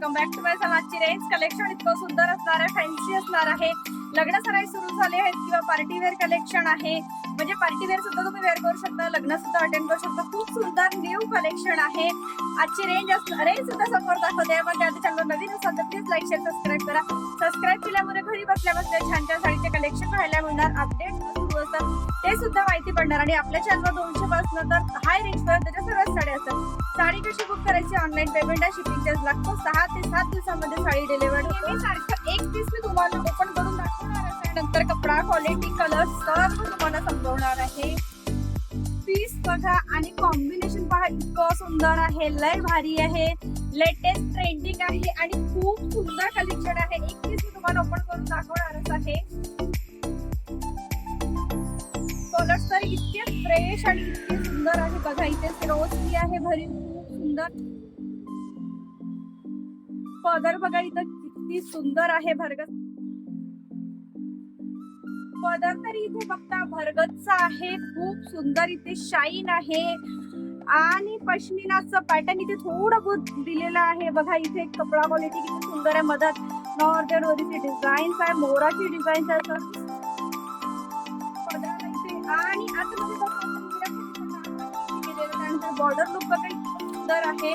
Welcome back to my channel. आजची range collection इतकं सुंदर असणार आहे, फॅन्सी असणार आहे। लग्न सराई सुरू झाले आहेत किंवा पार्टी वेअर कलेक्शन आहे, म्हणजे पार्टी वेअर सुद्धा तुम्ही वेअर करू शकता, लग्न सुद्धा अटेंड करू शकता। खूप सुंदर न्यू कलेक्शन आहे। आजची रेंज सुद्धा समोर दाखवते, पण त्याआधी चॅनल नवीन असाल तर प्लीज लाईक शेअर सबस्क्राईब करा। सबस्क्राईब केल्यामुळे घरी बसल्या बसल्या छान छान साडीचे कलेक्शन पाहायला मिळणार, अपडेट सुरू असतात ते सुद्धा माहिती पडणार। आणि आपल्या चॅनलवर 200 पासून तर हाय रेंज पर्यंत सर्वच साड्या असतात। साडी कशी बुक करायची, ऑनलाईन पेमेंट आहे, शिपिंग चार्ज लागतो। 6 ते 7 दिवसांमध्ये साडी डिलिव्हर्ड होते। सारखं एक पीस मी तुम्हाला ओपन करून दाखवणार आहे, नंतर कपडा, क्वालिटी, कलर सर्व तुम्हाला समजवणार आहे। पीस बघा आणि कॉम्बिनेशन पहा, इतकं सुंदर आहे, लय भारी आहे, लेटेस्ट ट्रेंडिंग आहे आणि खूप सुंदर कलेक्शन आहे। एक पीस मी तुम्हाला ओपन करून दाखवणारच आहे। कलर्स तर इतके फ्रेश आणि इतके सुंदर आहे बघा। इथे रोजली आहे भरी, खूप सुंदर पदर बघा, इथं किती सुंदर आहे भरगत पदर। तरी इथे बघता भरगतचा आहे, खूप सुंदर इथे शाईन आहे आणि पश्मिनाचं पॅटर्न इथे थोडं बहुत दिलेलं आहे बघा। इथे कपडा क्वालिटी किती सुंदर आहे, मदत नॉर्दर्न वरीचे डिझाईन्स आहे, मोराची डिझाईन्स आहे पदराला इथे। आणि आता बॉर्डर लुक बघा, इतकं सुंदर आहे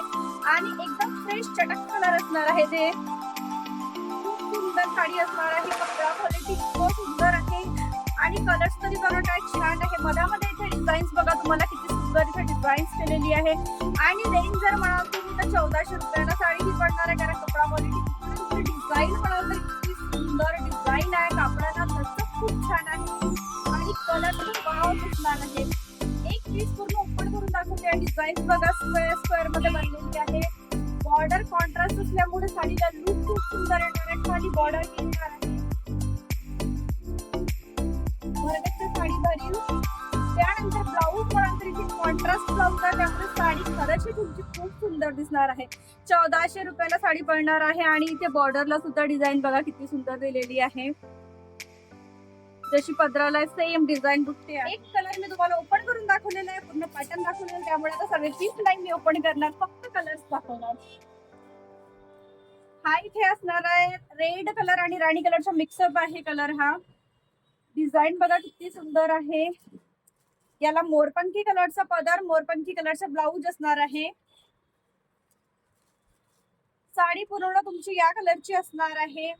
आणि एकदम फ्रेश चटक कलर असणार आहे। ते खूप सुंदर साडी असणार आहे, कपडा क्वालिटी खूप सुंदर आहे आणि कलर्स तरी बघा काय छान आहे। मधामध्ये इथे डिझाईन्स बघा, तुम्हाला किती सुंदर इथे डिझाईन्स केलेली आहे। आणि रेंज जर म्हणाल तुम्ही तर 1400 रुपयाला साडी ही पडणार आहे, कारण कपडा क्वालिटी, डिझाईन म्हणाल तर किती सुंदर डिझाईन आहे, कापडाला तसं खूप छान आहे आणि कलर खूप वाव दिसणार आहे। एक पीस पूर्ण ओपन करून दाखवते आणि डिझाईन्स बघा स्क्वेअर मध्ये बनलेली आहे। बॉर्डर कॉन्ट्रास्ट असल्यामुळे साडीला लुक खूप सुंदर येणार आहे, खाली बॉर्डर येणार आहे भरगतची साडी भरीव। त्यानंतर ब्लाऊज म्हणाल तर इथे कॉन्ट्रास्ट ब्लाऊज आहे, त्यामुळे साडी खरंच तुमची खूप सुंदर दिसणार आहे। 1400 रुपयाला साडी पडणार आहे आणि इथे बॉर्डरला सुद्धा डिझाईन बघा किती सुंदर दिलेली आहे, जशी पदराला सेम डिझाईन बुट्टी आहे। एक कलर मी तुम्हाला ओपन करून दाखवलेला आहे, पूर्ण पॅटर्न दाखवलेला, त्यामुळे आता सगळे पीस लाईन मी ओपन करणार, फक्त कलर्स दाखवणार। हा इथे असणार आहे रेड कलर आणि राणी कलरचा मिक्सअप आहे कलर हा। डिझाईन बघा किती सुंदर आहे, याला मोरपंखी कलरचा पदर, मोरपंखी कलरचा ब्लाऊज असणार आहे। साडी पूर्ण तुमची या कलरची असणार आहे।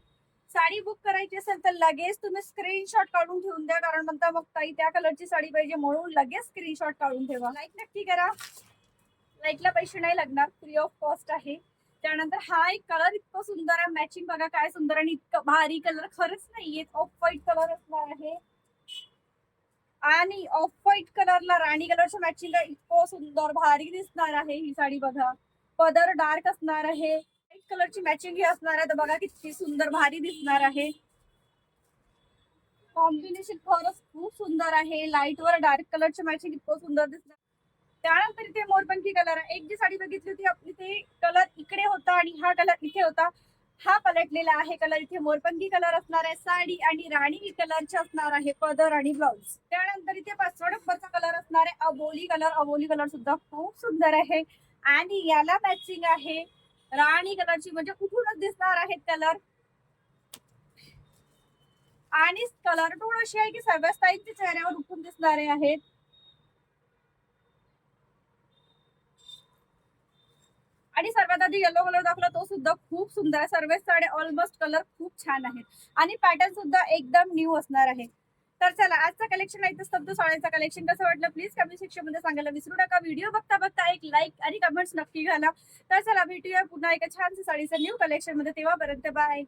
साडी बुक करायची असेल तर लगेच तुम्ही स्क्रीनशॉट काढून ठेवून द्या, कारण म्हणता मग ताई त्या कलरची साडी पाहिजे म्हणून लगेच स्क्रीनशॉट काढून ठेवा। लाईक नक्की करा, लाईकला पैसे नाही लागणार, फ्री ऑफ कॉस्ट आहे। त्यानंतर हा एक कलर इतकं सुंदर आहे, मॅचिंग बघा काय सुंदर आणि इतकं भारी कलर खरंच नाहीये, ऑफ व्हाईट कलर असणार आहे आणि ऑफ व्हाईट कलरला राणी कलरचं मॅचिंग आहे, इतकं सुंदर भारी दिसणार आहे ही साडी बघा। पदर डार्क असणार आहे, व्हाईट कलरची मॅचिंग ही असणार आहे, तर बघा किती सुंदर भारी दिसणार आहे। कॉम्बिनेशन खरंच खूप सुंदर आहे, लाईट वर डार्क कलरची मॅचिंग इतकं सुंदर दिसणार। त्यानंतर इथे मोरपंखी कलर आहे। एक जी साडी बघितली होती आपली ते कलर इकडे होता आणि हा कलर इथे होता, हा पलटलेला आहे कलर। इथे मोरपंखी कलर असणार आहे साडी आणि राणी कलरचे असणार आहे पदर आणि ब्लाऊज। त्यानंतर इथे 5वा नंबरचा कलर असणार आहे अबोली कलर। अबोली कलर सुद्धा खूप सुंदर आहे आणि याला मॅचिंग आहे राणी कलरची, म्हणजे कुठूनच दिसणार आहेत कलर। आणि कलर टोन अशी आहे की सर्वच ताईंच्या चेहऱ्यावर उठून दिसणारे आहेत। आणि सर्वात आधी येलो कलर दाखवला, तो सुद्धा खूप सुंदर आहे। सर्वच साड्या ऑलमोस्ट कलर खूप छान आहेत आणि पॅटर्न सुद्धा एकदम न्यू असणार आहे। तर चला आजचा कलेक्शन आहे, स्तब्ध साड्यांचा कलेक्शन कसं वाटलं प्लीज कमेंट सेक्शन मध्ये सांगायला विसरू नका। व्हिडिओ बघता बघता एक लाईक आणि कमेंट्स नक्की घाला। तर चला भेटूया पुन्हा एका छानशा साडीचं न्यू कलेक्शन मध्ये, तेव्हापर्यंत बाय।